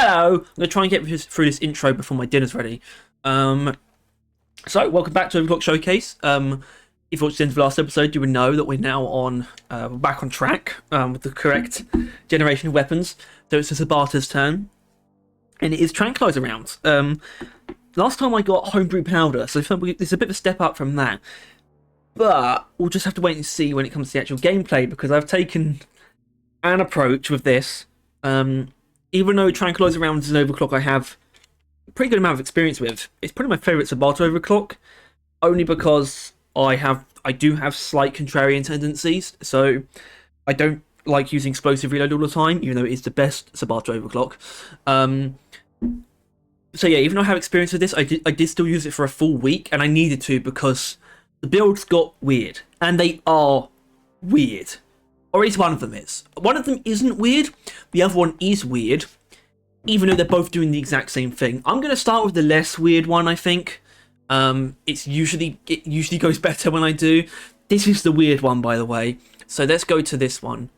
Hello! I'm going to try and get through this intro before my dinner's ready. So, welcome back to Overclock Showcase. If you watched the end of the last episode, you would know that we're now back on track with the correct generation of weapons. So it's the Subata's turn. And it is Tranquilizer Rounds. Last time I got Homebrew Powder, so it's a bit of a step up from that. But we'll just have to wait and see when it comes to the actual gameplay, because I've taken an approach with this. Even though Tranquilizer Rounds is an overclock I have a pretty good amount of experience with, it's probably my favourite Subata overclock, only because I do have slight contrarian tendencies, so I don't like using explosive reload all the time, even though it is the best Subata overclock. So yeah, even though I have experience with this, I did still use it for a full week, and I needed to because the builds got weird, and they are weird. Or at least one of them is. One of them isn't weird, the other one is weird, even though they're both doing the exact same thing. I'm going to start with the less weird one, I think. It usually goes better when I do. This is the weird one, by the way. So let's go to this one,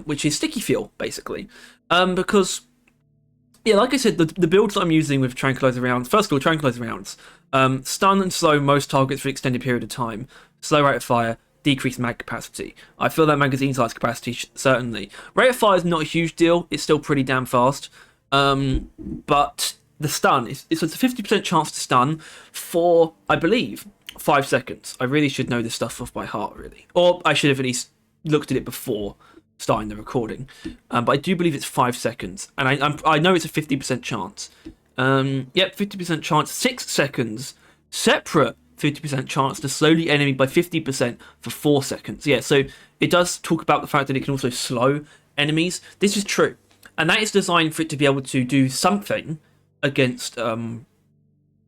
which is Sticky Fuel, basically. Because, yeah, like I said, the builds that I'm using with Tranquilizer Rounds, first of all, Tranquilizer Rounds, stun and slow most targets for an extended period of time, slow rate of fire, decreased mag capacity. I feel that magazine size capacity, certainly. Rate of fire is not a huge deal, it's still pretty damn fast. But the stun, it's a 50% chance to stun for, I believe, 5 seconds. I really should know this stuff off by heart, really. Or I should have at least looked at it before starting the recording. But I do believe it's 5 seconds. And I know it's a 50% chance. Yep, 50% chance, 6 seconds. Separate 50% chance to slow the enemy by 50% for 4 seconds. Yeah, so it does talk about the fact that it can also slow enemies. This is true. And that is designed for it to be able to do something against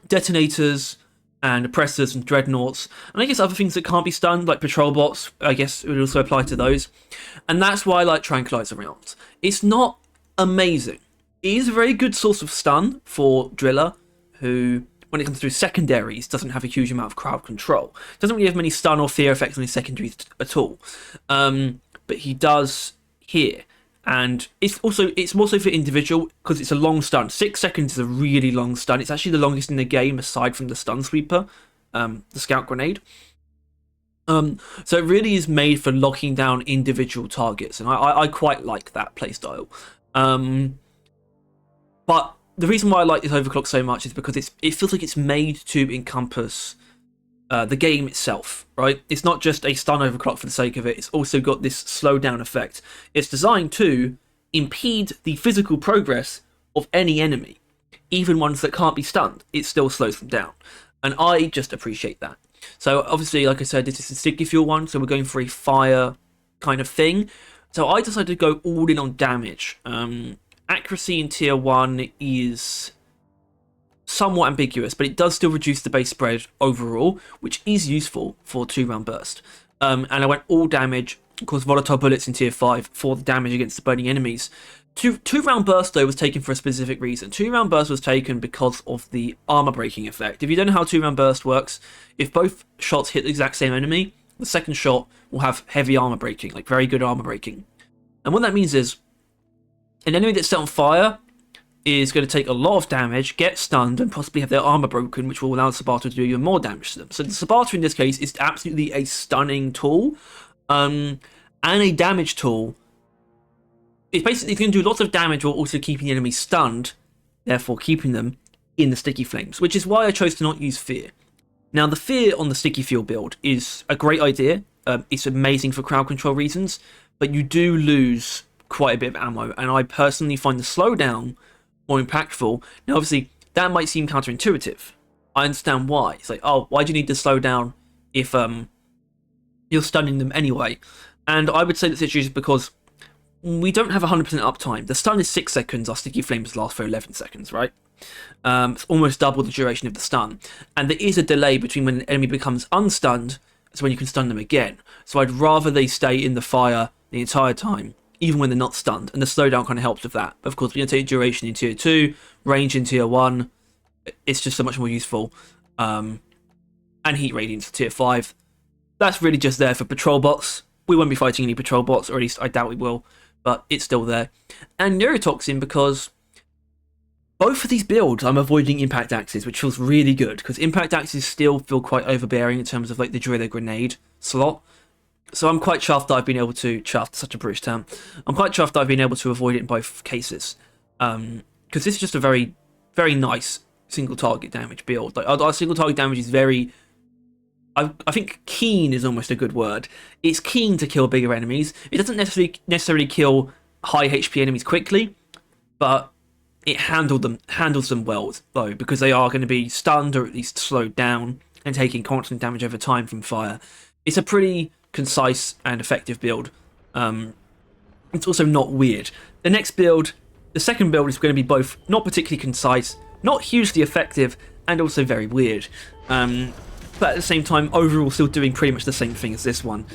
detonators and oppressors and dreadnoughts. And I guess other things that can't be stunned, like patrol bots, I guess it would also apply to those. And that's why I like Tranquilizer Rounds. It's not amazing. It is a very good source of stun for Driller, who, when it comes through secondaries, doesn't have a huge amount of crowd control. Doesn't really have many stun or fear effects on his secondaries at all. But he does here. And it's more so for individual, because it's a long stun. 6 seconds is a really long stun. It's actually the longest in the game, aside from the stun sweeper, the scout grenade. So it really is made for locking down individual targets, and I quite like that playstyle. But the reason why I like this overclock so much is because it feels like it's made to encompass the game itself, right? It's not just a stun overclock for the sake of it. It's also got this slowdown effect. It's designed to impede the physical progress of any enemy, even ones that can't be stunned. It still slows them down, and I just appreciate that. So obviously, like I said, this is the Sticky Fuel one, so we're going for a fire kind of thing. So I decided to go all in on damage. Accuracy in tier 1 is somewhat ambiguous, but it does still reduce the base spread overall, which is useful for 2-round burst. And I went all damage, of course, volatile bullets in tier 5 for the damage against the burning enemies. 2-round burst, though, was taken for a specific reason. 2-round burst was taken because of the armor breaking effect. If you don't know how 2-round burst works, if both shots hit the exact same enemy, the second shot will have heavy armor breaking, like very good armor breaking. And what that means is an enemy that's set on fire is going to take a lot of damage, get stunned, and possibly have their armor broken, which will allow the Subata to do even more damage to them. So the Subata in this case is absolutely a stunning tool, and a damage tool. It's basically going to do lots of damage while also keeping the enemy stunned, therefore keeping them in the sticky flames, which is why I chose to not use fear. Now, the fear on the Sticky Fuel build is a great idea. It's amazing for crowd control reasons, but you do lose quite a bit of ammo, and I personally find the slowdown more impactful. Now, obviously, that might seem counterintuitive. I understand why. It's like, oh, why do you need to slow down if you're stunning them anyway? And I would say that's just because we don't have 100% uptime. The stun is 6 seconds, our sticky flames last for 11 seconds, right? It's almost double the duration of the stun. And there is a delay between when an enemy becomes unstunned to when you can stun them again. So I'd rather they stay in the fire the entire time, even when they're not stunned, and the slowdown kind of helps with that. But of course, we're going to take duration in tier 2, range in tier 1, it's just so much more useful, and heat radiance in tier 5. That's really just there for patrol bots. We won't be fighting any patrol bots, or at least I doubt we will, but it's still there. And neurotoxin, because both of these builds, I'm avoiding impact axes, which feels really good, because impact axes still feel quite overbearing in terms of like the driller grenade slot. So I'm quite chuffed that I've been able to, chuffed, such a British term, I'm quite chuffed that I've been able to avoid it in both cases. Because this is just a very, very nice single target damage build. Like our single target damage is very, I think keen is almost a good word. It's keen to kill bigger enemies. It doesn't necessarily kill high HP enemies quickly, but it handles them well though, because they are going to be stunned or at least slowed down and taking constant damage over time from fire. It's a pretty concise and effective build. It's also not weird. The next build, the second build, is going to be both not particularly concise, not hugely effective, and also very weird. But at the same time, overall still doing pretty much the same thing as this one,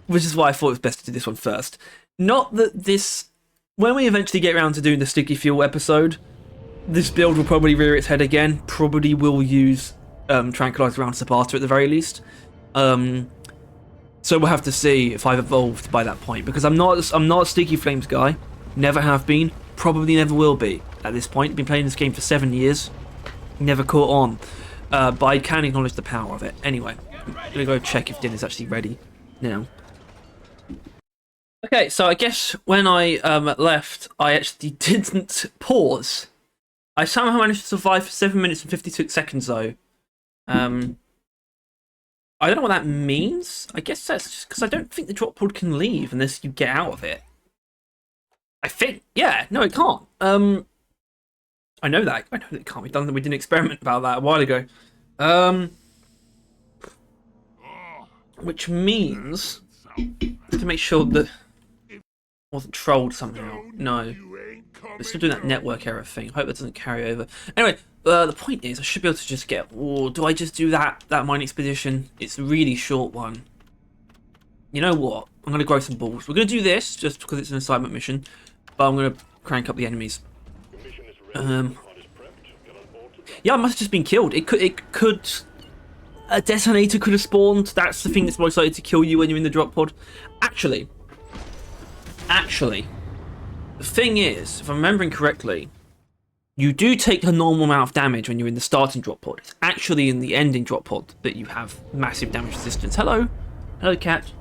which is why I thought it was best to do this one first. Not that this, when we eventually get around to doing the Sticky Fuel episode, this build will probably rear its head again. Probably will use Tranquilizer Rounds Subata at the very least. So we'll have to see if I've evolved by that point, because I'm not a Sticky Flames guy. Never have been. Probably never will be at this point. Been playing this game for 7 years. Never caught on. But I can acknowledge the power of it. Anyway, I'm going to go check if dinner's actually ready now. Okay, so I guess when I left, I actually didn't pause. I somehow managed to survive for 7 minutes and 56 seconds, though. I don't know what that means. I guess that's just because I don't think the drop pod can leave unless you get out of it. I think, yeah, no, it can't. I know that it can't be done. We did an experiment about that a while ago. Which means to make sure that it wasn't trolled somehow. No, we're still doing that network error thing. I hope that doesn't carry over. Anyway, the point is, I should be able to just get. Or do I just do that mine expedition? It's a really short one. You know what? I'm gonna grow some balls. We're gonna do this just because it's an assignment mission, but I'm gonna crank up the enemies. Yeah, I must have just been killed. It could. A detonator could have spawned. That's the thing that's most likely to kill you when you're in the drop pod. Actually, the thing is, if I'm remembering correctly, you do take a normal amount of damage when you're in the starting drop pod. It's actually in the ending drop pod that you have massive damage resistance. Hello, cat.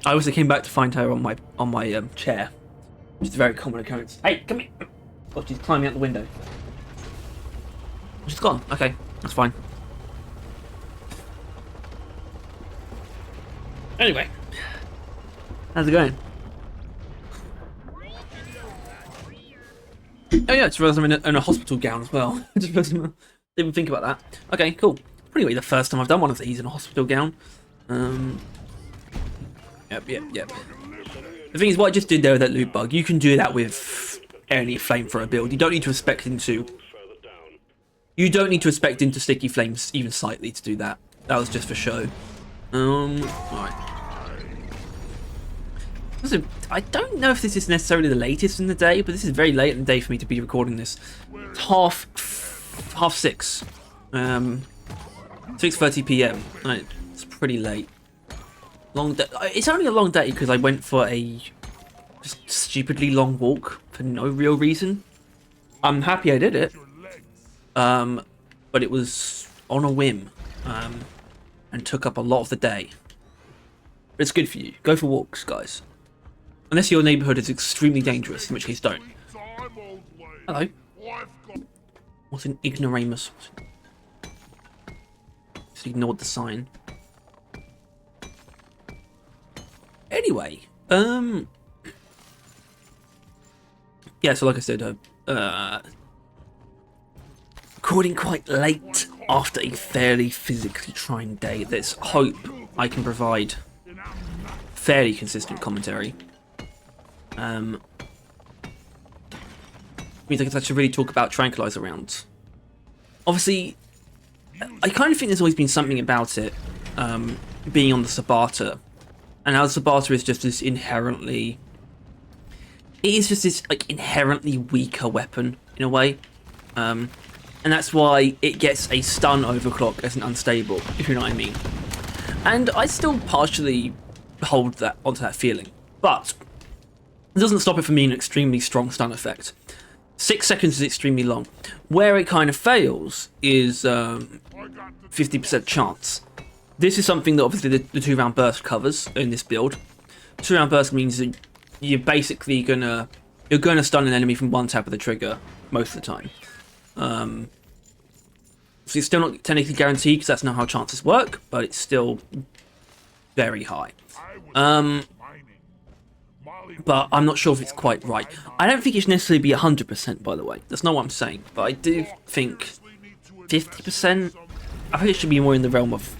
I also came back to find her on my chair, which is a very common occurrence. Hey, come here. Oh, she's climbing out the window. She's gone. Okay, that's fine. Anyway, how's it going? Oh yeah, I just realised I'm in a hospital gown as well. I just realised I didn't even think about that. Okay, cool. Probably the first time I've done one of these in a hospital gown. Yep. The thing is, what I just did there with that loot bug, you can do that with any flamethrower build. You don't need to expect him to. You don't need to expect into sticky flames even slightly to do that. That was just for show. Alright. Also, I don't know if this is necessarily the latest in the day, but this is very late in the day for me to be recording this. It's half 6. 6:30 PM. Right, it's pretty late. Long day. It's only a long day because I went for a just stupidly long walk for no real reason. I'm happy I did it. But it was on a whim, and took up a lot of the day. But it's good for you. Go for walks, guys. Unless your neighbourhood is extremely dangerous, in which case don't. Hello. What's an ignoramus? Just ignored the sign. Anyway, yeah, so like I said, recording quite late after a fairly physically trying day. There's hope I can provide fairly consistent commentary. Means I can actually really talk about Tranquilizer Rounds. Obviously, I kind of think there's always been something about it, being on the Subata, and how the Subata is just this inherently... It is just this like inherently weaker weapon, in a way. And that's why it gets a stun overclock as an unstable, if you know what I mean. And I still partially hold onto that feeling, but it doesn't stop it from being an extremely strong stun effect. 6 seconds is extremely long. Where it kind of fails is 50% chance. This is something that obviously the 2-round burst covers in this build. 2-round burst means that you're basically gonna stun an enemy from one tap of the trigger most of the time. So it's still not technically guaranteed because that's not how chances work, but it's still very high. But I'm not sure if it's quite right. I don't think it should necessarily be 100%, by the way. That's not what I'm saying. But I do think 50%, I think it should be more in the realm of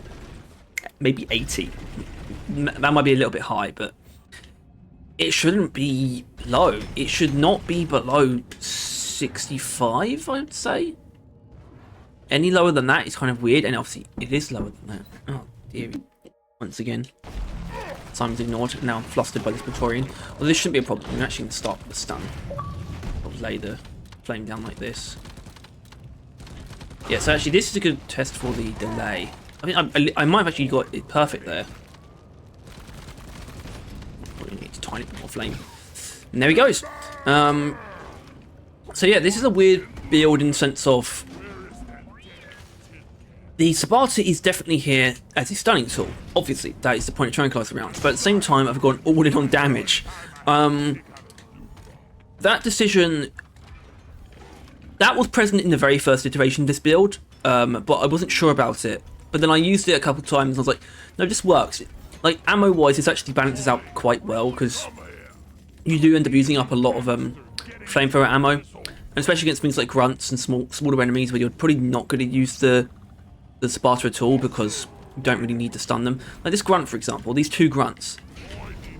maybe 80. That might be a little bit high, but it shouldn't be low. It should not be below 65, I would say. Any lower than that is kind of weird, and obviously it is lower than that. Oh, dear. Once again. Simon's ignored. Now I'm flustered by this Praetorian. Well, this shouldn't be a problem. We actually can start with the stun. I'll lay the flame down like this. Yeah, so actually this is a good test for the delay. I mean, I might have actually got it perfect there. Probably need a tiny bit more flame. And there he goes. So yeah, this is a weird build in the sense of the Subata is definitely here as a stunning tool. Obviously, that is the point of Tranquilizer Rounds. But at the same time, I've gone all in on damage. That decision, that was present in the very first iteration of this build, but I wasn't sure about it. But then I used it a couple of times and I was like, no, this works. Like, ammo-wise, this actually balances out quite well because you do end up using up a lot of flamethrower ammo. And especially against things like grunts and smaller enemies where you're probably not going to use the Subata at all because you don't really need to stun them. Like this grunt, for example, these 2 grunts.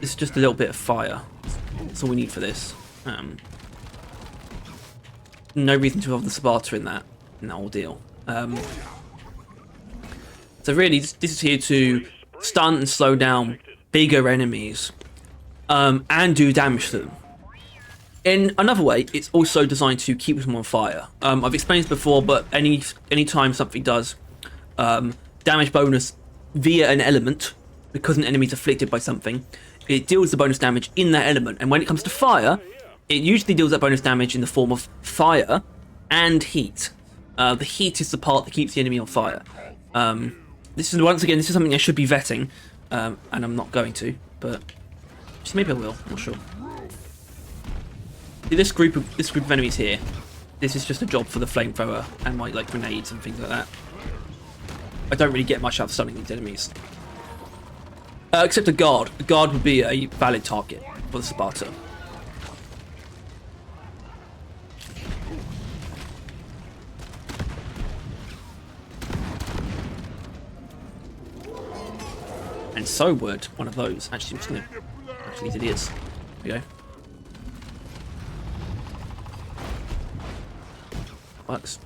It's just a little bit of fire. That's all we need for this. No reason to have the Subata in that ordeal. So really, this is here to stun and slow down bigger enemies and do damage to them. In another way, it's also designed to keep them on fire. I've explained this before, but any time something does damage bonus via an element, because an enemy is afflicted by something, it deals the bonus damage in that element. And when it comes to fire, it usually deals that bonus damage in the form of fire and heat. The heat is the part that keeps the enemy on fire. This is something I should be vetting, and I'm not going to, but just maybe I will. I'm not sure. This group of enemies here, this is just a job for the flamethrower and my like grenades and things like that. I don't really get much out of stunning these enemies. Except a guard. A guard would be a valid target for the Subata. And so would one of those. Actually, I'm just going to... Actually, it is. There we go. Works.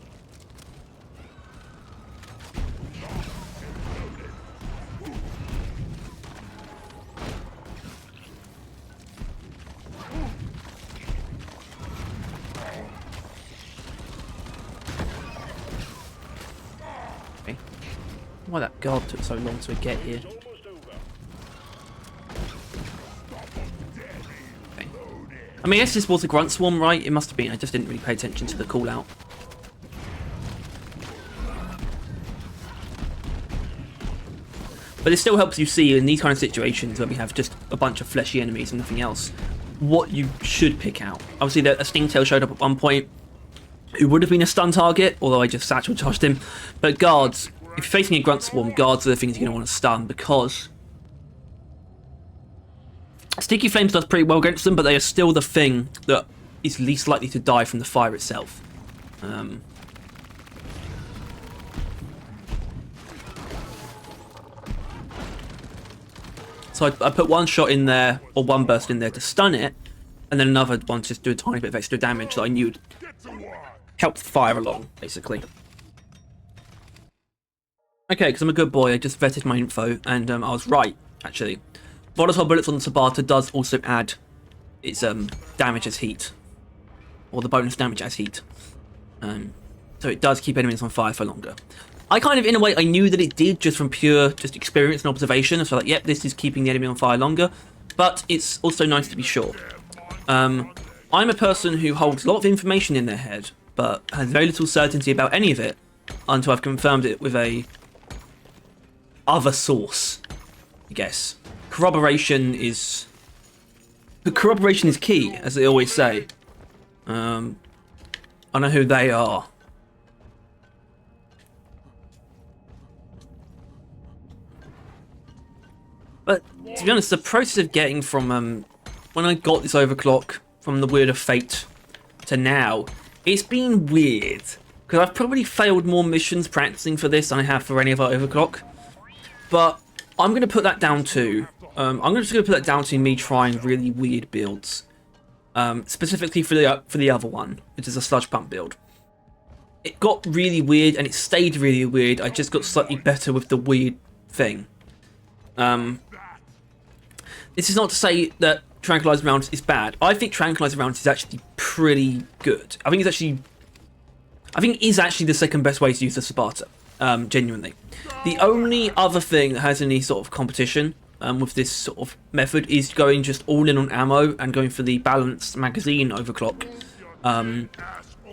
Okay. Why that guard took so long to get here? Okay. I mean, I guess this was a grunt swarm, right? It must have been. I just didn't really pay attention to the call out. But it still helps you see in these kind of situations where we have just a bunch of fleshy enemies and nothing else, what you should pick out. Obviously, a Stingtail showed up at one point, who would have been a stun target, although I just satchel charged him. But guards, if you're facing a grunt swarm, guards are the things you're going to want to stun because Sticky Flames does pretty well against them, but they are still the thing that is least likely to die from the fire itself. So I put one shot in there, or one burst in there to stun it, and then another one to just do a tiny bit of extra damage that I knew would help the fire along, basically. Okay, because I'm a good boy, I just vetted my info, and I was right, actually. Volatile Bullets on the Subata does also add its damage as heat, or the bonus damage as heat. So it does keep enemies on fire for longer. I kind of, in a way, I knew that it did just from pure experience and observation. So like, yep, this is keeping the enemy on fire longer. But it's also nice to be sure. I'm a person who holds a lot of information in their head, but has very little certainty about any of it until I've confirmed it with a other source, I guess. Corroboration is key, as they always say. I know who they are. But to be honest, the process of getting from when I got this overclock from the Wheel of Fate to now, it's been weird. Because I've probably failed more missions practicing for this than I have for any other overclock. But I'm going to put that down to me trying really weird builds. Specifically for the other one, which is a sludge pump build. It got really weird and it stayed really weird. I just got slightly better with the weird thing. This is not to say that Tranquilizer Rounds is bad. I think Tranquilizer Rounds is actually pretty good. I think it is actually the second best way to use the Subata. Genuinely. The only other thing that has any sort of competition with this sort of method is going just all in on ammo and going for the balanced magazine overclock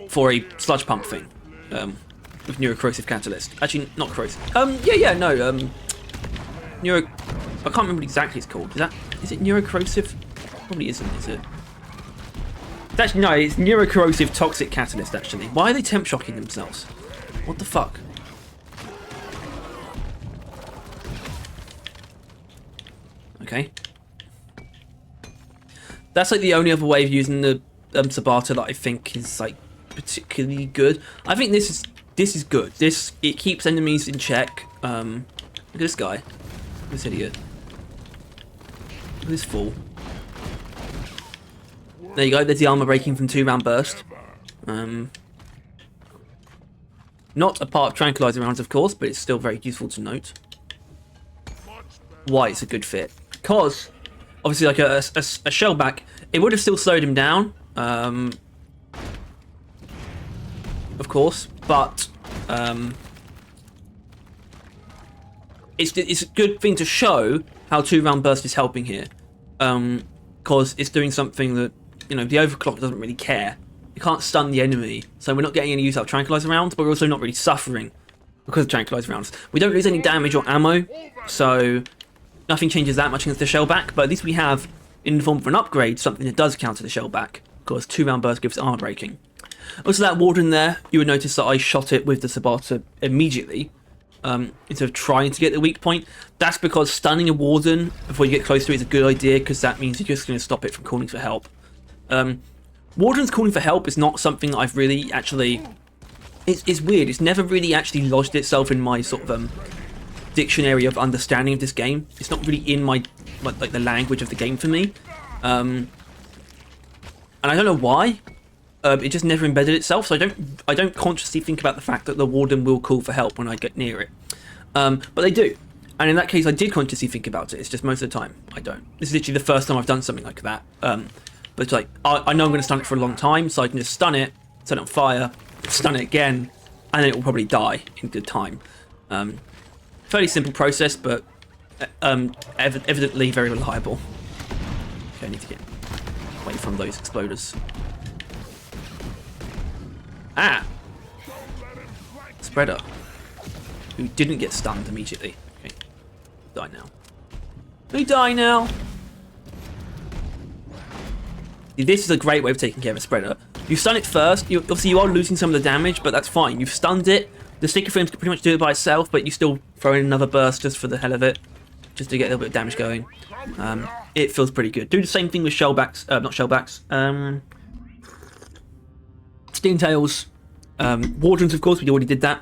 for a sludge pump thing with neurocorrosive catalyst. Actually, not corrosive. I can't remember what exactly it's called. Is it neurocorrosive? Probably isn't, is it? Actually, no, it's neurocorrosive toxic catalyst, actually. Why are they temp shocking themselves? What the fuck? Okay. That's like the only other way of using the Subata that I think is like particularly good. I think this is good. It keeps enemies in check. Look at this guy. This idiot. Look at this fool. There you go, there's the armor breaking from 2-round burst. Not a part of Tranquilizer Rounds, of course, but it's still very useful to note. Why it's a good fit. Because, obviously, like a shellback, it would have still slowed him down. Of course, but it's a good thing to show how 2-round burst is helping here. Because it's doing something that, the overclock doesn't really care. You can't stun the enemy, so we're not getting any use out of Tranquilizer Rounds, but we're also not really suffering because of Tranquilizer Rounds. We don't lose any damage or ammo, so nothing changes that much against the shellback, but at least we have, in the form of an upgrade, something that does counter the shellback, because 2-round burst gives armor breaking. Also, that warden there, you would notice that I shot it with the Subata immediately, instead of trying to get the weak point. That's because stunning a warden before you get close to it is a good idea, because that means you're just going to stop it from calling for help. Warden's calling for help is not something that I've really actually... It's weird. It's never really actually lodged itself in my sort of dictionary of understanding of this game. It's not really in my like the language of the game for me. And I don't know why. It just never embedded itself. So I don't consciously think about the fact that the warden will call for help when I get near it. But they do. And in that case, I did consciously think about it. It's just most of the time I don't. This is literally the first time I've done something like that. But it's like, I know I'm going to stun it for a long time, so I can just stun it, set it on fire, stun it again, and then it will probably die in good time. Fairly simple process, but evidently very reliable. Okay, I need to get away from those exploders. Ah! Spreader, who didn't get stunned immediately. Okay, die now. They die now! This is a great way of taking care of a spreader. You stun it first. Obviously, you are losing some of the damage, but that's fine. You've stunned it. The sticky frames can pretty much do it by itself, but you still throw in another burst just for the hell of it, just to get a little bit of damage going. It feels pretty good. Do the same thing with shellbacks. Not shellbacks. Steamtails. Wardens, of course. We already did that.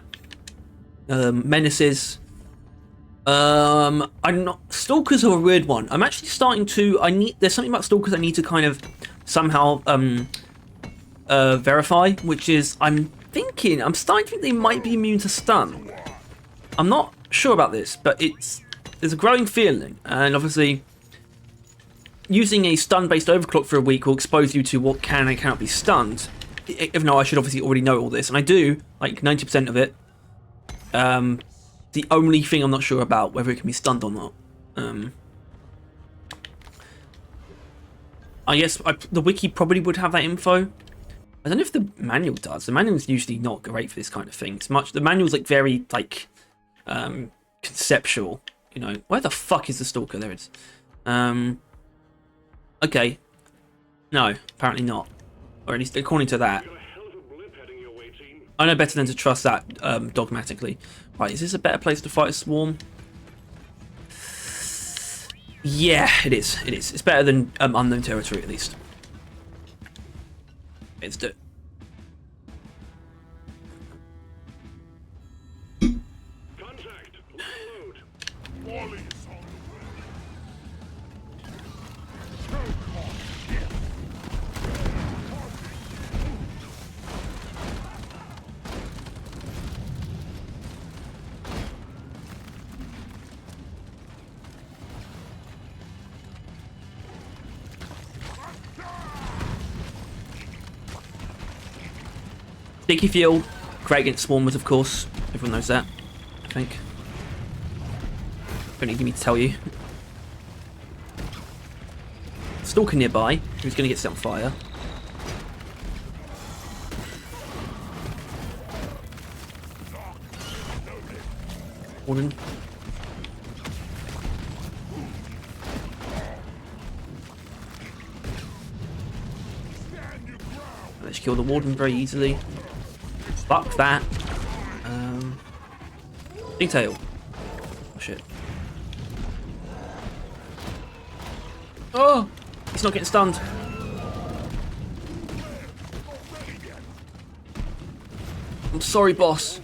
Menaces. I'm not... Stalkers are a weird one. I'm actually starting to... There's something about Stalkers I need to kind of somehow verify, which is I'm starting to think they might be immune to stun. I'm not sure about this, but there's a growing feeling, and obviously using a stun-based overclock for a week will expose you to what can and cannot be stunned. Even though I should obviously already know all this, and I do, like 90% of it. The only thing I'm not sure about whether it can be stunned or not. I guess the wiki probably would have that info. I don't know if the manual does. The manual's usually not great for this kind of thing. It's much. The manual's like very like conceptual. You know, where the fuck is the stalker? There it is. Okay. No, apparently not. Or at least according to that. I know better than to trust that dogmatically. Right, is this a better place to fight a swarm? Yeah, it is. It is. It's better than unknown territory, at least. Let's do it. Contact. Overload. Wally is on Sticky fuel, great against swarmers, of course. Everyone knows that, I think. Don't need me to tell you. Stalker nearby, who's going to get set on fire. Warden. Let's kill the warden very easily. Fuck that. Big tail. Oh shit. Oh! He's not getting stunned. I'm sorry, boss.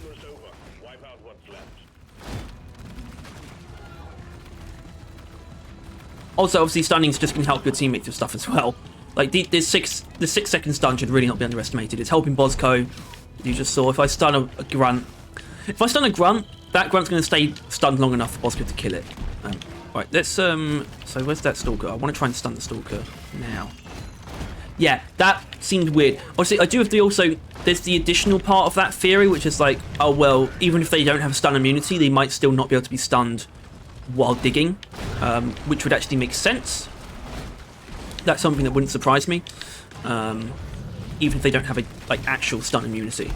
Also, obviously, stunning's just going to help your teammates with stuff as well. Like, the 6-second stun should really not be underestimated. It's helping Bosco. You just saw, if I stun a grunt... If I stun a grunt, that grunt's going to stay stunned long enough for Bosco to kill it. Right, let's... So, where's that stalker? I want to try and stun the stalker now. Yeah, that seemed weird. Obviously, I do have the also... There's the additional part of that theory, which is like, oh, well, even if they don't have stun immunity, they might still not be able to be stunned while digging, which would actually make sense. That's something that wouldn't surprise me, even if they don't have a actual stun immunity.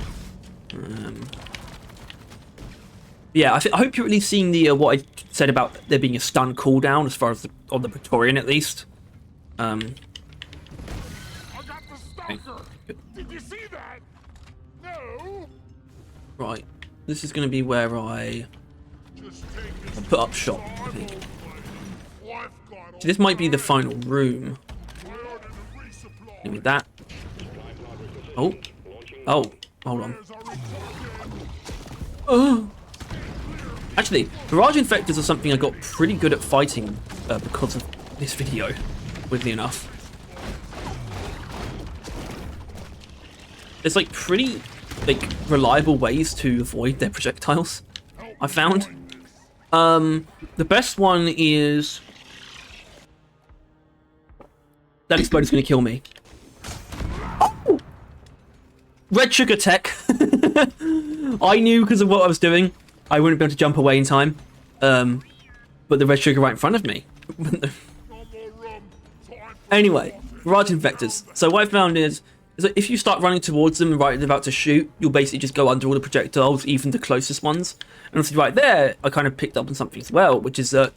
Yeah, I hope you're at least seeing the what I said about there being a stun cooldown as far as on the Praetorian at least. I got the stalker. Did you see that? No. Right, this is going to be where I put up shop, I think. So this might be the final room. Give me that. Oh. Oh. Hold on. Oh. Actually, barrage infectors are something I got pretty good at fighting because of this video, weirdly enough. There's like pretty reliable ways to avoid their projectiles, I found. The best one is... That exploder's going to kill me. Oh! Red sugar tech. I knew because of what I was doing, I wouldn't be able to jump away in time. But the red sugar right in front of me. Anyway, barrage infectors. So what I found is that if you start running towards them and right about to shoot, you'll basically just go under all the projectiles, even the closest ones. And obviously right there, I kind of picked up on something as well, which is that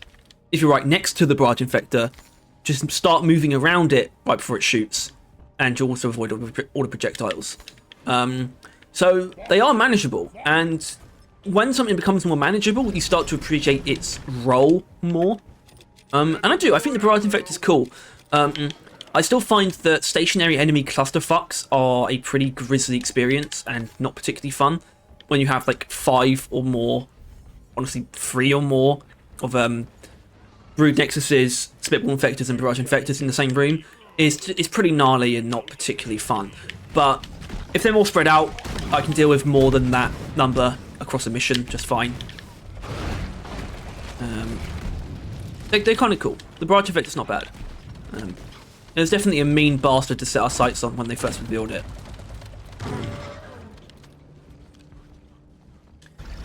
if you're right next to the barrage infector, just start moving around it right before it shoots, and you'll also avoid all the projectiles. So they are manageable, and when something becomes more manageable, you start to appreciate its role more. And I do. I think the barrage infector is cool. I still find that stationary enemy clusterfucks are a pretty grisly experience and not particularly fun. When you have like 5 or more, honestly 3 or more of Brood Nexuses, Spitball Infectors and Barrage Infectors in the same room is pretty gnarly and not particularly fun. But if they're more spread out, I can deal with more than that number across a mission just fine. They're kind of cool. The Barrage Infector's not bad. There's definitely a mean bastard to set our sights on when they first revealed it.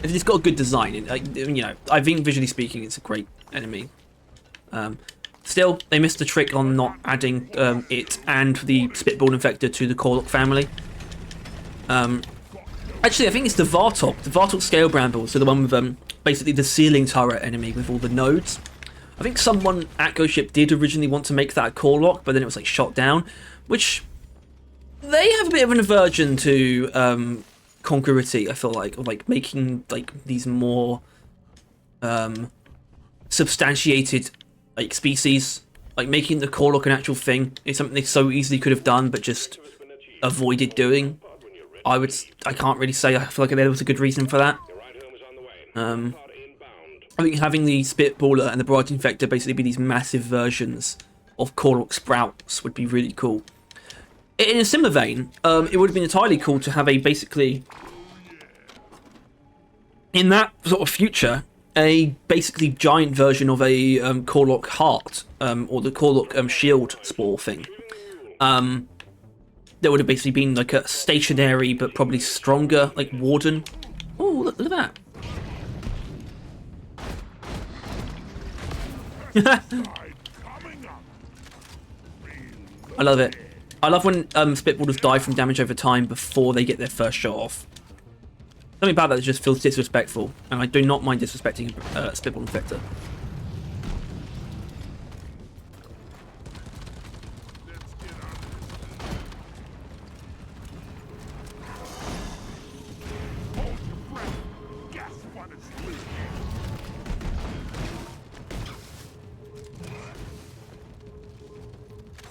It's got a good design. You know, I think visually speaking, it's a great enemy. Still, they missed the trick on not adding it and the Spitball Infector to the Corlock family. Actually, I think it's the Vartok. The Vartok Scale Bramble, so the one with basically the ceiling turret enemy with all the nodes. I think someone at Ghost Ship did originally want to make that a Corlock, but then it was like shot down, which they have a bit of an aversion to congruity, I feel like, or like making like these more substantiated like species, like making the Corlock an actual thing is something they so easily could have done but just avoided doing. I can't really say I feel like there was a good reason for that. I think having the Spitballer and the Bright Infector basically be these massive versions of Corlock Sprouts would be really cool. In a similar vein, it would have been entirely cool to have a basically, in that sort of future, a basically giant version of a Corlock Heart, or the Corlock Shield Spore thing. There would have basically been like a stationary but probably stronger like Warden. Oh, look at that. I love it. I love when Spitballers die from damage over time before they get their first shot off. Something about that just feels disrespectful, and I do not mind disrespecting Spitball Infector.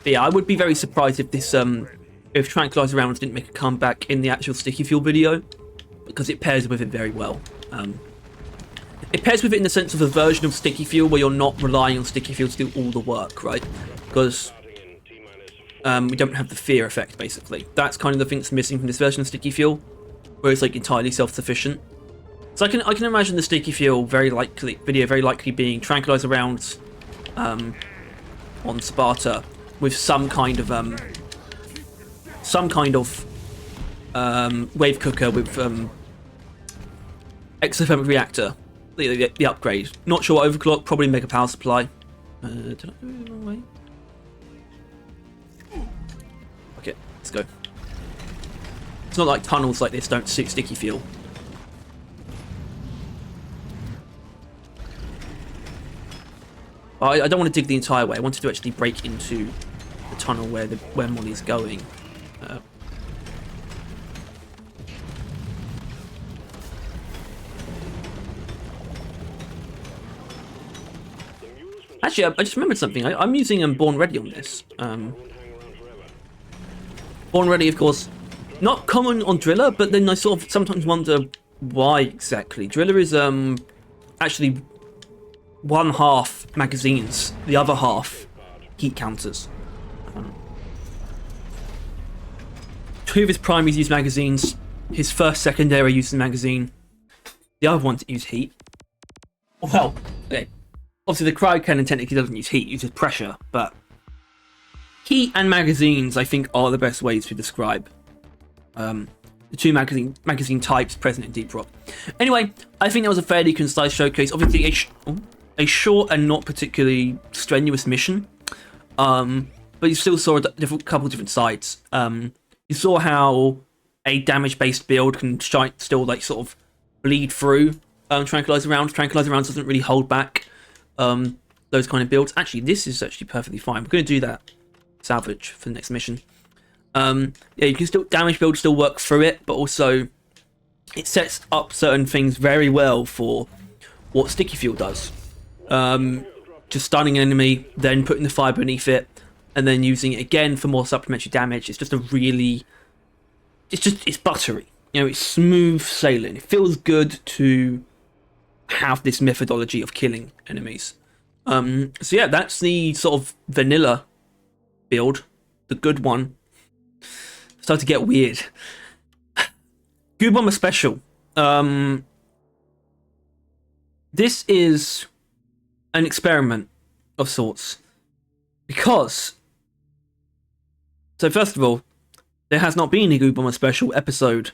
But yeah, I would be very surprised if this if Tranquilizer Rounds didn't make a comeback in the actual Sticky Fuel video, because it pairs with it very well. It pairs with it in the sense of a version of Sticky Fuel where you're not relying on Sticky Fuel to do all the work, right? Because we don't have the fear effect, basically. That's kind of the thing that's missing from this version of Sticky Fuel, where it's like entirely self-sufficient. So I can imagine the Sticky Fuel very likely being Tranquilizer Rounds on Subata with some kind of wave cooker with exothermic reactor, the upgrade. Not sure what Overclock, probably Mega Power Supply. Did I go the wrong way? Okay, let's go. It's not like tunnels like this don't suit Sticky Fuel. I don't want to dig the entire way. I wanted to actually break into the tunnel where Molly's going. Actually, I just remembered something. I'm using Born Ready on this. Born Ready, of course, not common on Driller, but then I sort of sometimes wonder why exactly. Driller is actually one half magazines, the other half heat counters. Two of his primaries use magazines. His first secondary uses the magazine. The other ones use heat. Well, okay. Obviously the cryo cannon technically doesn't use heat, it uses pressure, but heat and magazines I think are the best ways to describe the two magazine types present in Deep Rock. Anyway, I think that was a fairly concise showcase. Obviously a short and not particularly strenuous mission, but you still saw a couple of different sides. You saw how a damage-based build can still like sort of bleed through Tranquilizer Rounds. Tranquilizer Rounds doesn't really hold back those kind of builds. Actually, this is actually perfectly fine. We're going to do that salvage for the next mission. Yeah, you can still damage build still work through it, but also it sets up certain things very well for what Sticky Fuel does. Just stunning an enemy, then putting the fire beneath it, and then using it again for more supplementary damage. It's just a really, it's buttery. You know, it's smooth sailing. It feels good to have this methodology of killing enemies. So yeah, that's the sort of vanilla build, the good one. Started to get weird. Good Bomber Special. This is an experiment of sorts, because, so first of all, there has not been a Good Bomber Special episode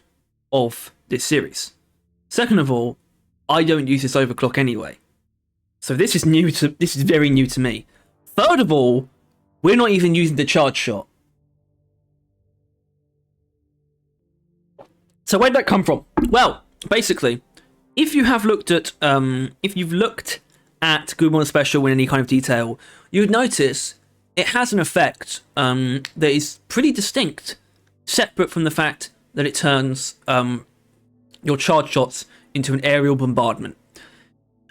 of this series. Second of all, I don't use this overclock anyway, so this is very new to me. Third of all, we're not even using the charge shot. So where'd that come from? Well, basically, if you have looked at Good Morning Special in any kind of detail, you would notice it has an effect that is pretty distinct, separate from the fact that it turns your charge shots into an aerial bombardment.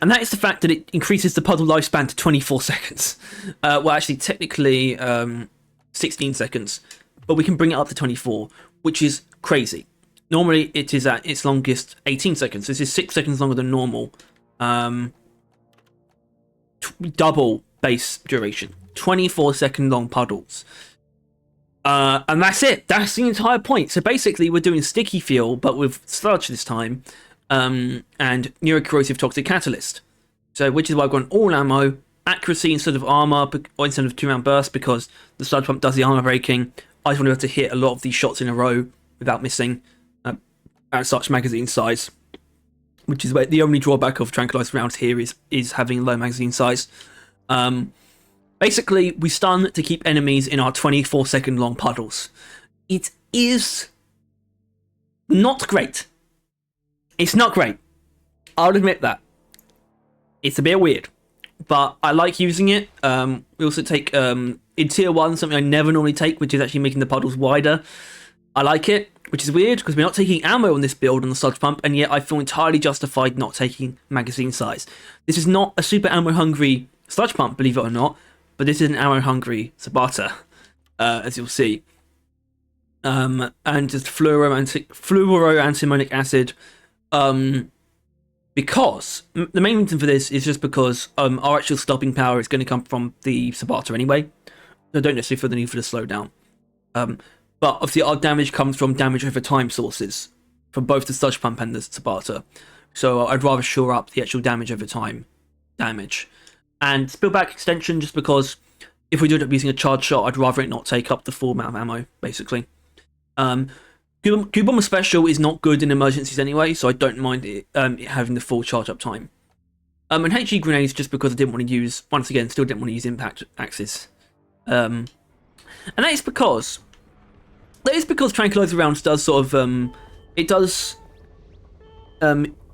And that is the fact that it increases the puddle lifespan to 24 seconds. Well, actually, technically 16 seconds, but we can bring it up to 24, which is crazy. Normally, it is at its longest 18 seconds. This is 6 seconds longer than normal. Double base duration. 24-second long puddles. And that's it. That's the entire point. So basically, we're doing sticky feel, but with sludge this time. And neurocorrosive toxic catalyst. So, which is why I've gone all ammo, accuracy instead of armor, or instead of 2-round burst, because the sludge pump does the armor breaking. I just want to be able to hit a lot of these shots in a row without missing at such magazine size. Which is where the only drawback of Tranquilizer Rounds here is having low magazine size. Basically, we stun to keep enemies in our 24-second long puddles. It is not great. It's not great. I'll admit that. It's a bit weird. But I like using it. We also take, in Tier 1, something I never normally take, which is actually making the puddles wider. I like it, which is weird, because we're not taking ammo on this build on the sludge pump, and yet I feel entirely justified not taking magazine size. This is not a super ammo-hungry sludge pump, believe it or not, but this is an ammo-hungry Subata, as you'll see. And just fluoroantimonic acid, because the main reason for this is just because our actual stopping power is going to come from the Subata anyway. I don't necessarily feel the need for the slowdown. But obviously our damage comes from damage over time sources from both the sludge pump and the Subata. So I'd rather shore up the actual damage over time damage. And spillback extension, just because if we do end up using a charge shot, I'd rather it not take up the full amount of ammo, basically. Good Bomber Special is not good in emergencies anyway, so I don't mind it having the full charge up time. And HE grenades, just because I didn't want to use, once again, still didn't want to use impact axes. And that is because Tranquilizer Rounds does sort of, it does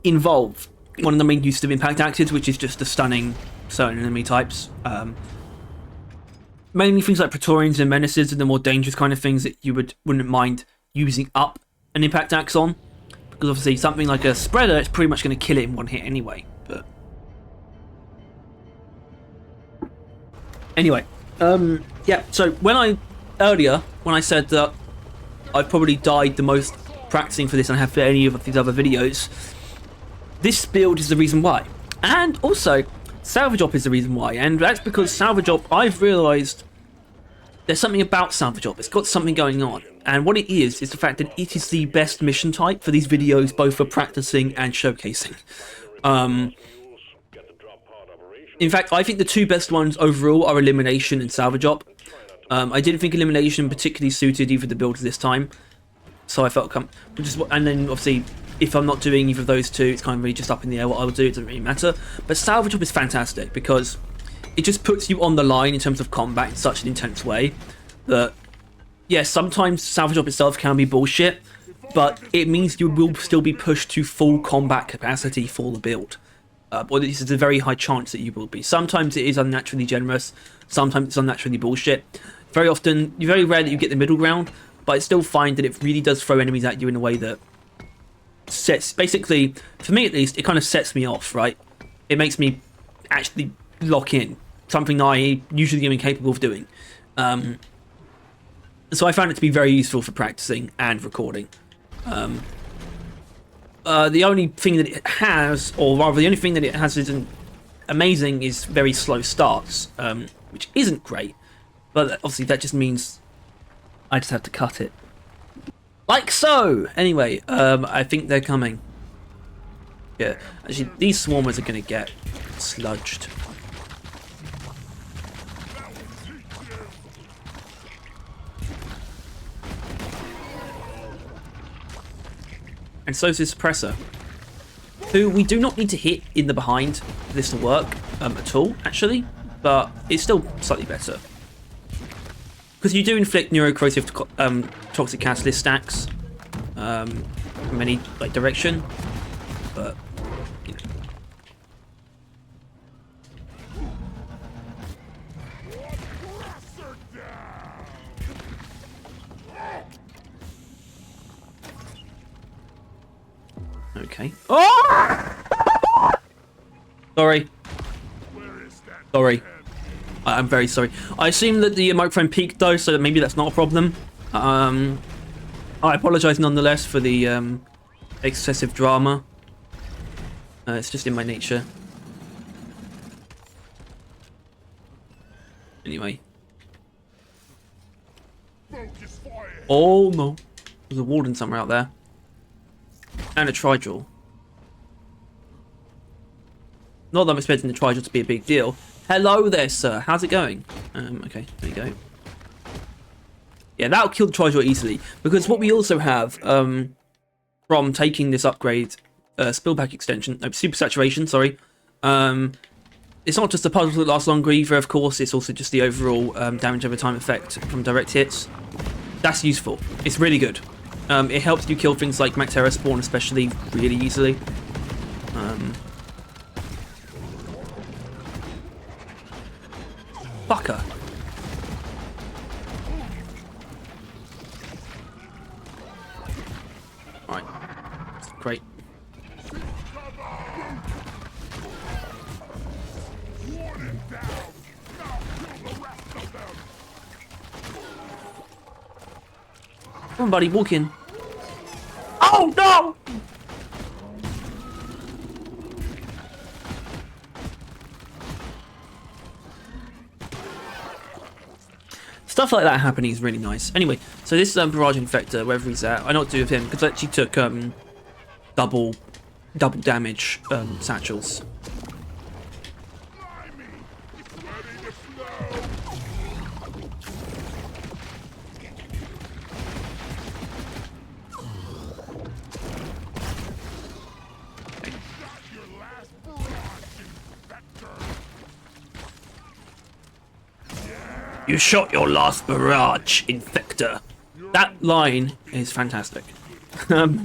involve one of the main uses of impact axes, which is just the stunning certain enemy types. Mainly things like Praetorians and Menaces are the more dangerous kind of things that you wouldn't mind using up an impact axe on, because obviously something like a spreader, it's pretty much going to kill it in one hit anyway. But anyway, yeah. So when I said that I've probably died the most practicing for this and I have for any of these other videos, this build is the reason why, and also Salvage Op is the reason why, and that's because Salvage Op, I've realised there's something about Salvage Op. It's got something going on. And what it is the fact that it is the best mission type for these videos, both for practicing and showcasing. In fact, I think the two best ones overall are Elimination and Salvage Op. I didn't think Elimination particularly suited either of the builds this time. So I felt and then obviously, if I'm not doing either of those two, it's kind of really just up in the air what I'll do. It doesn't really matter. But Salvage Op is fantastic because it just puts you on the line in terms of combat in such an intense way that, yes, sometimes Salvage Op itself can be bullshit, but it means you will still be pushed to full combat capacity for the build. Or this is a very high chance that you will be. Sometimes it is unnaturally generous, sometimes it's unnaturally bullshit. Very often, you're very rare that you get the middle ground, but I still find that it really does throw enemies at you in a way that sets, basically, for me at least, it kind of sets me off, right? It makes me actually lock in, something that I usually am incapable of doing. So I found it to be very useful for practicing and recording. The only thing that it has, or rather the only thing that it has isn't amazing, is very slow starts, which isn't great, but obviously that just means I just have to cut it. Like so! Anyway, I think they're coming. Yeah, actually these swarmers are going to get sludged. And so is this suppressor, who we do not need to hit in the behind for this to work at all, actually. but it's still slightly better. Because you do inflict neurocorrosive toxic catalyst stacks from any like direction, but you know. Okay. Oh! Sorry. Sorry. I'm very sorry. I assume that the microphone peaked though, so maybe that's not a problem. I apologise nonetheless for the excessive drama. It's just in my nature. Anyway. Oh no. There's a warden somewhere out there. And a Trigel. Not that I'm expecting the Trigel to be a big deal. Hello there, sir. How's it going? Okay, there you go. Yeah, that'll kill the Trigel easily. Because what we also have from taking this upgrade, Spillback extension, no, Super Saturation, sorry. It's not just the puzzles that last longer either, of course. It's also just the overall damage over time effect from direct hits. That's useful. It's really good. It helps you kill things like Mactera spawn, especially, really easily. Fucker. Right. Great. Come on, buddy, walk in. Oh, no! Stuff like that happening is really nice. Anyway, so this Barrage Infector, wherever he's at, I know what to do with him, because I actually took double damage satchels. You shot your last Barrage Infector. That line is fantastic. But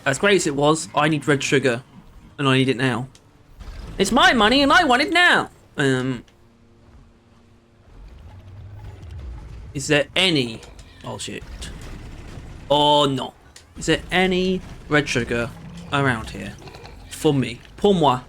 as great as it was, I need red sugar, and I need it now. It's my money, and I want it now. Is there any? Oh shit. Oh no. Is there any red sugar around here? For me. Pour moi.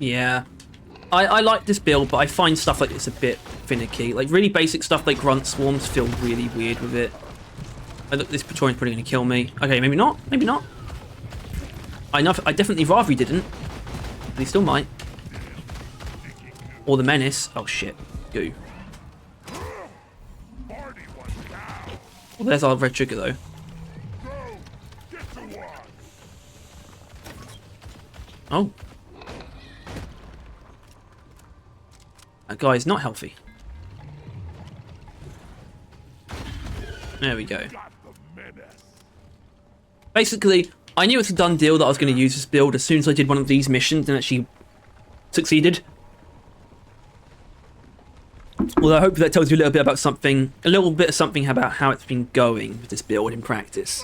Yeah, I like this build, but I find stuff like this a bit finicky. Like really basic stuff like grunt swarms feel really weird with it. I look, this Praetorian's probably gonna kill me. Okay, maybe not. Maybe not. I definitely rather he didn't, but he still might. Or the menace. Oh shit, goo. Well, there's our red sugar though. Oh. That guy is not healthy. There we go. Basically, I knew it's a done deal that I was going to use this build as soon as I did one of these missions and actually succeeded. Although I hope that tells you a little bit about something, about how it's been going with this build in practice.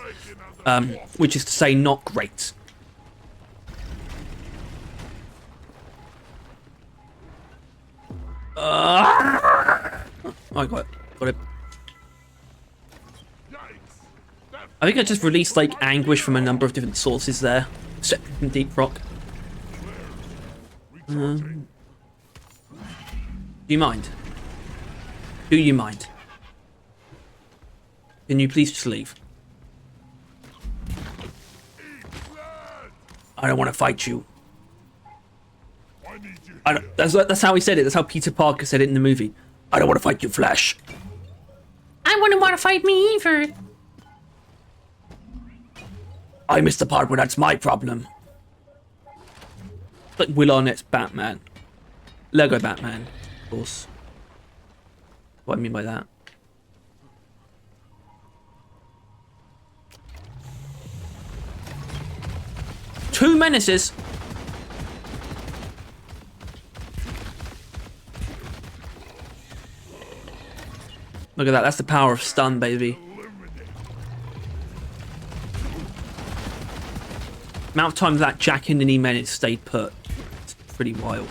Which is to say, not great. I got it. I think I just released like anguish from a number of different sources there, separate from Deep Rock. Do you mind? Do you mind? Can you please just leave? I don't want to fight you. I need you. That's how he said it. That's how Peter Parker said it in the movie. I don't want to fight you, Flash. I wouldn't want to fight me either. I missed the part where that's my problem. Like Will Arnett's Batman. Lego Batman, of course. What I mean by that. Two menaces. Look at that. That's the power of stun, baby. Amount of times that Jack in the knee menace stayed put. It's pretty wild.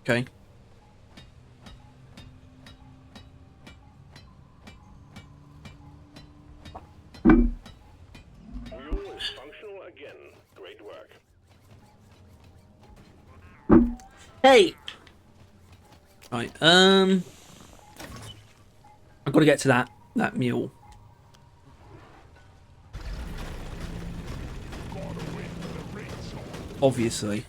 Okay. Mule is functional again. Great work. Hey. Right. I've got to get to that mule. Obviously.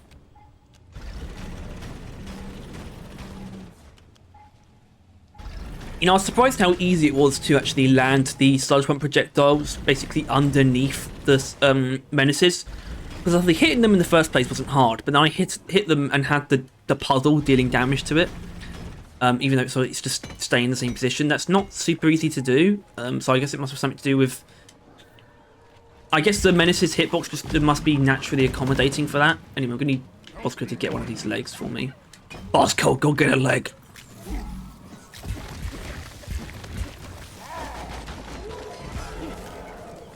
You know, I was surprised how easy it was to actually land the sludge pump projectiles basically underneath the menaces. Because I think hitting them in the first place wasn't hard, but then I hit them and had the puzzle dealing damage to it. Even though it's just staying in the same position. That's not super easy to do. So I guess it must have something to do with... I guess the menaces hitbox just must be naturally accommodating for that. Anyway, I'm going to need Bosco to get one of these legs for me. Bosco, go get a leg.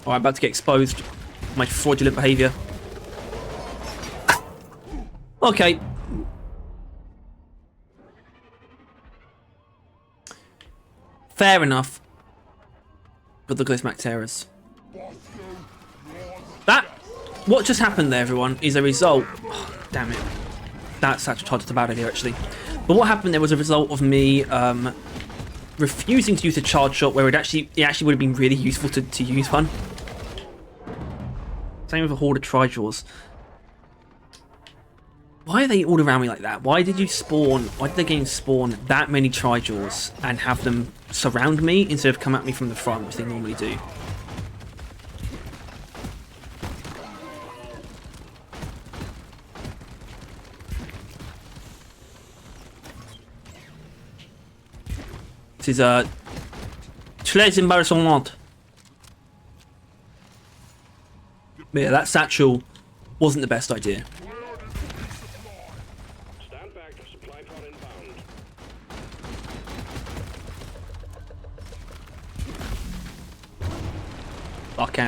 Alright, about to get exposed. My fraudulent behaviour. Okay. Fair enough. But look at this Mac Terrors. What just happened there, everyone, is a result... Oh, damn it. That's actually hard to bad idea, actually. But what happened there was a result of me refusing to use a charge shot where it actually would have been really useful to use one. Same with a horde of Trijaws. Why are they all around me like that? Why did the game spawn that many Trijaws and have them surround me instead of come at me from the front, which they normally do? This is très embarrassant. But yeah, that satchel wasn't the best idea. Stand back. Supply pod inbound. Fuck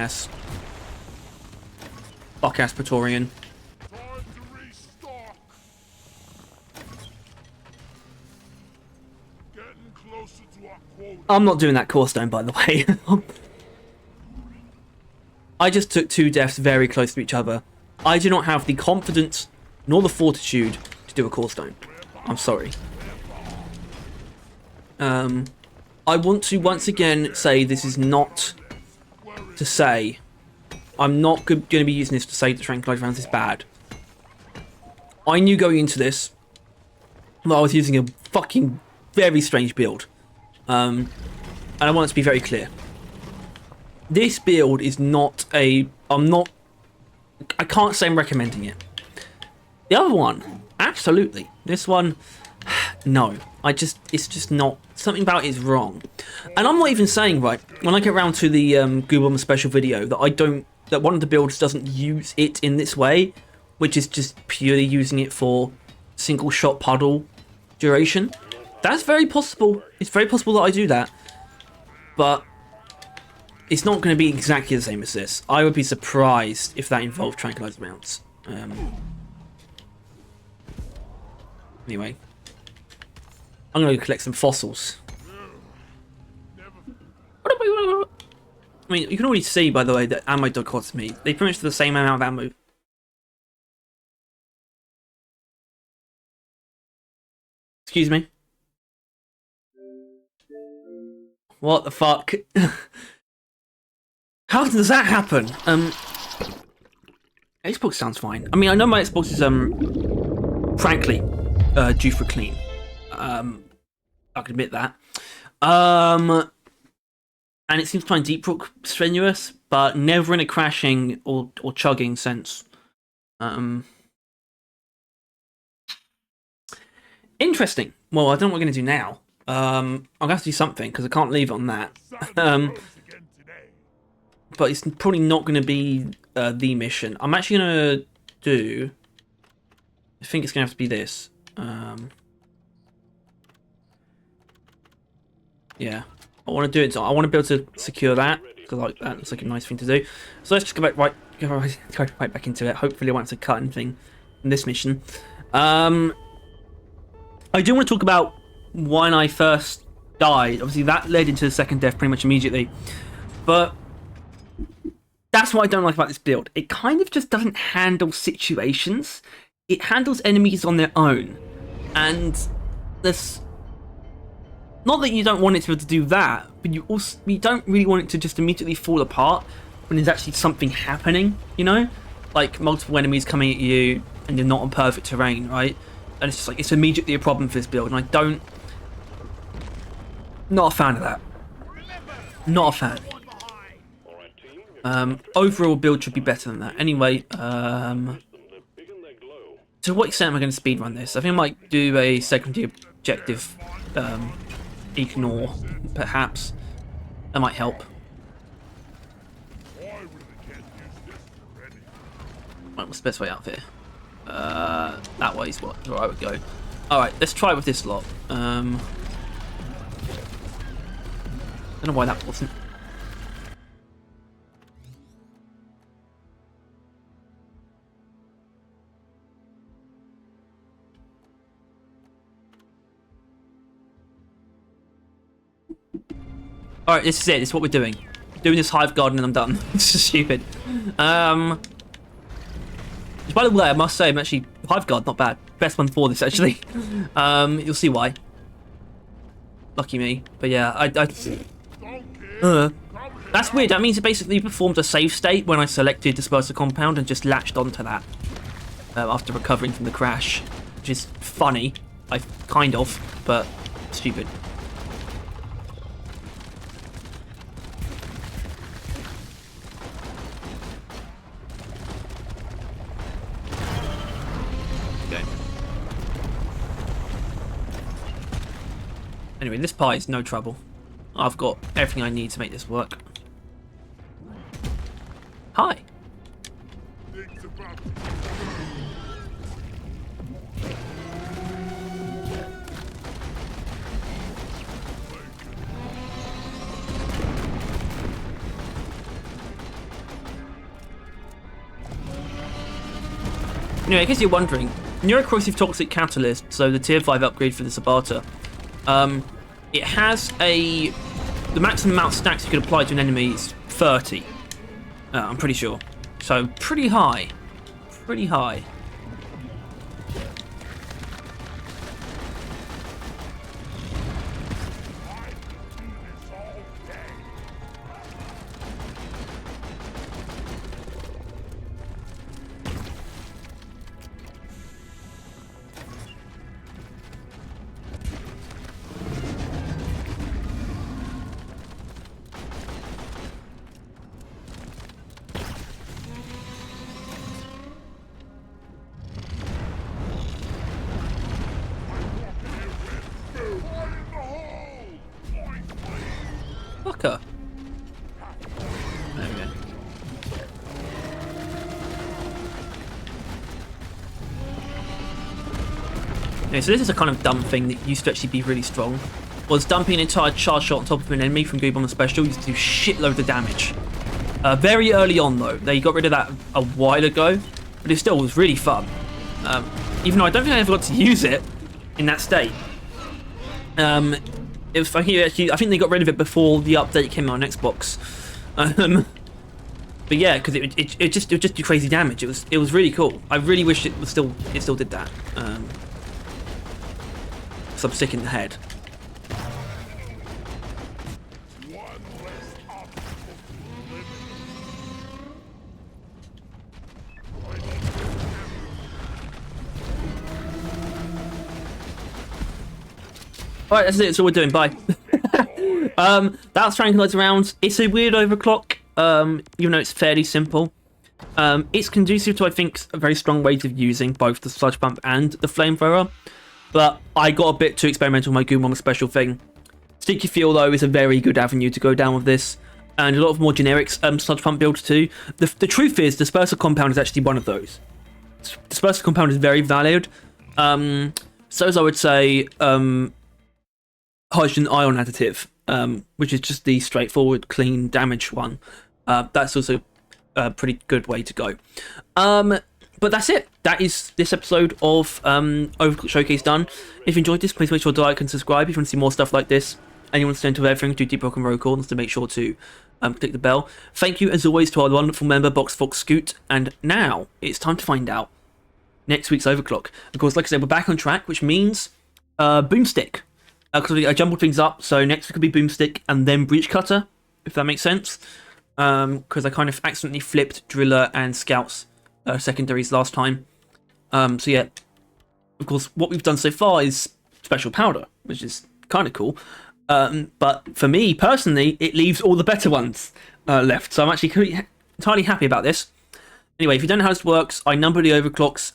ass Praetorian. Time to restock. Getting closer to our quota. I'm not doing that core stone, by the way. I just took two deaths very close to each other. I do not have the confidence nor the fortitude to do a core stone. I'm sorry. I want to once again say this is not to say... I'm not going to be using this to say that Tranquilizer Rounds is bad. I knew going into this that I was using a fucking very strange build. And I want it to be very clear. This build is not a... I can't say I'm recommending it. The other one, absolutely. This one, no. It's just not... Something about it is wrong. And I'm not even saying, right, when I get around to the Google special video, that one of the builds doesn't use it in this way, which is just purely using it for single shot puddle duration. That's very possible. It's very possible that I do that. But it's not going to be exactly the same as this. I would be surprised if that involved Tranquilizer Rounds. Anyway. I'm going to go collect some fossils. I mean, you can already see, by the way, that ammo dichotomy. They pretty much do the same amount of ammo. Excuse me? What the fuck? How does that happen? Xbox sounds fine. I mean, I know my Xbox is, frankly, due for a clean. I can admit that. And it seems to find Deep Rock strenuous, but never in a crashing or chugging sense. Interesting. Well, I don't know what we're going to do now. I'm going to have to do something, because I can't leave it on that. But it's probably not going to be the mission. I'm actually going to do... I think it's going to have to be this. Yeah. I want to do it. So I want to be able to secure that, because like that looks like a nice thing to do. So let's just go right back into it. Hopefully I won't have to cut anything in this mission. I do want to talk about when I first died. Obviously that led into the second death pretty much immediately. But that's what I don't like about this build. It kind of just doesn't handle situations. It handles enemies on their own. And there's... Not that you don't want it to be able to do that, but you don't really want it to just immediately fall apart when there's actually something happening, you know? Like multiple enemies coming at you and you're not on perfect terrain, right? And it's just like, it's immediately a problem for this build, and I don't... Not a fan of that. Not a fan. Overall build should be better than that. Anyway, to what extent am I going to speedrun this? I think I might do a secondary objective, ignore, perhaps. That might help. Right, what's the best way out of here? That way is where I would go. Alright, let's try it with this lot. Don't know why that wasn't. Alright, this is it. This is what we're doing. Doing this hive garden and I'm done. This is stupid. By the way, I must say, I'm actually... Hive guard, not bad. Best one for this, actually. You'll see why. Lucky me. But yeah, that's weird. That means it basically performed a save state when I selected Disperser Compound and just latched onto that. After recovering from the crash. Which is funny. Kind of, but stupid. Anyway, this pie is no trouble. I've got everything I need to make this work. Hi. Anyway, I guess you're wondering, Neurocorrosive Toxic Catalyst, so the tier 5 upgrade for the Subata, it has the maximum amount of stacks you can apply to an enemy is 30. I'm pretty sure. So pretty high. Pretty high. Fucker. There we go. Okay, so this is a kind of dumb thing that used to actually be really strong. Was dumping an entire charge shot on top of an enemy from Goob on the special used to do shitloads of damage. Very early on though, they got rid of that a while ago, but it still was really fun. Even though I don't think I ever got to use it in that state. It was, I think they got rid of it before the update came out on Xbox. But yeah, because it just do crazy damage. It was really cool. I really wish it still did that. So I'm sick in the head. Alright, that's it. That's all we're doing. Bye. That's Tranquilizer Rounds. It's a weird overclock, even though it's fairly simple. It's conducive to, I think, a very strong ways of using both the Sludge Pump and the Flamethrower. But I got a bit too experimental with my Goon Bomb special thing. Sticky Fuel, though, is a very good avenue to go down with this. And a lot of more generic Sludge Pump builds, too. The truth is, Disperser Compound is actually one of those. Disperser Compound is very valid. So as I would say, Hydrogen Ion Additive, which is just the straightforward, clean damage one. That's also a pretty good way to go. But that's it. That is this episode of Overclock Showcase done. If you enjoyed this, please make sure to like and subscribe if you want to see more stuff like this. And you want to stay into everything, do Deep Rock and Roll Corners to make sure to click the bell. Thank you, as always, to our wonderful member, Box Fox Scoot. And now it's time to find out next week's Overclock. Of course, like I said, we're back on track, which means Boomstick. Because I jumbled things up, so next week could be Boomstick and then Breach Cutter, if that makes sense. Because I kind of accidentally flipped Driller and Scouts secondaries last time. So yeah, of course, what we've done so far is Special Powder, which is kind of cool. But for me, personally, it leaves all the better ones left. So I'm actually entirely happy about this. Anyway, if you don't know how this works, I number the overclocks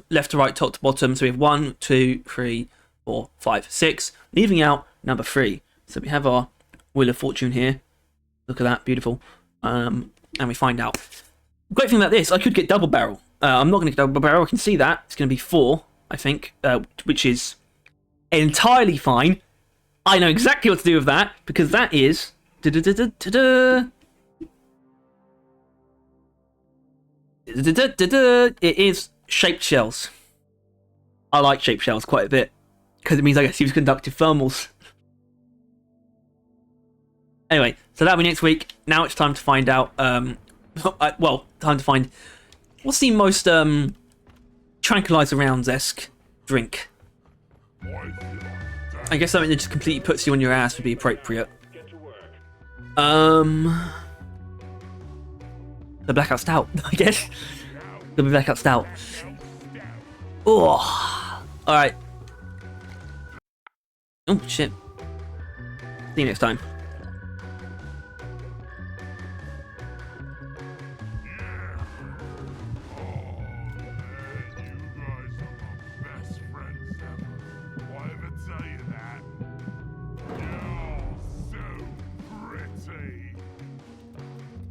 left to right, top to bottom. So we have 1, 2, 3, 4, 5, 6, leaving out number 3. So we have our Wheel of Fortune here. Look at that, beautiful. And we find out. Great thing about this, I could get double barrel. I'm not going to get double barrel. I can see that it's going to be 4, I think, which is entirely fine. I know exactly what to do with that because that is it is shaped shells. I like shaped shells quite a bit because it means I get to use conductive thermals. Anyway, so that'll be next week. Now it's time to find out. Well, time to find what's the most Tranquilizer Rounds-esque drink. I guess something that just completely puts you on your ass would be appropriate. The Blackout Stout, I guess. The Blackout Stout. Oh, all right. Oh shit. See you next time.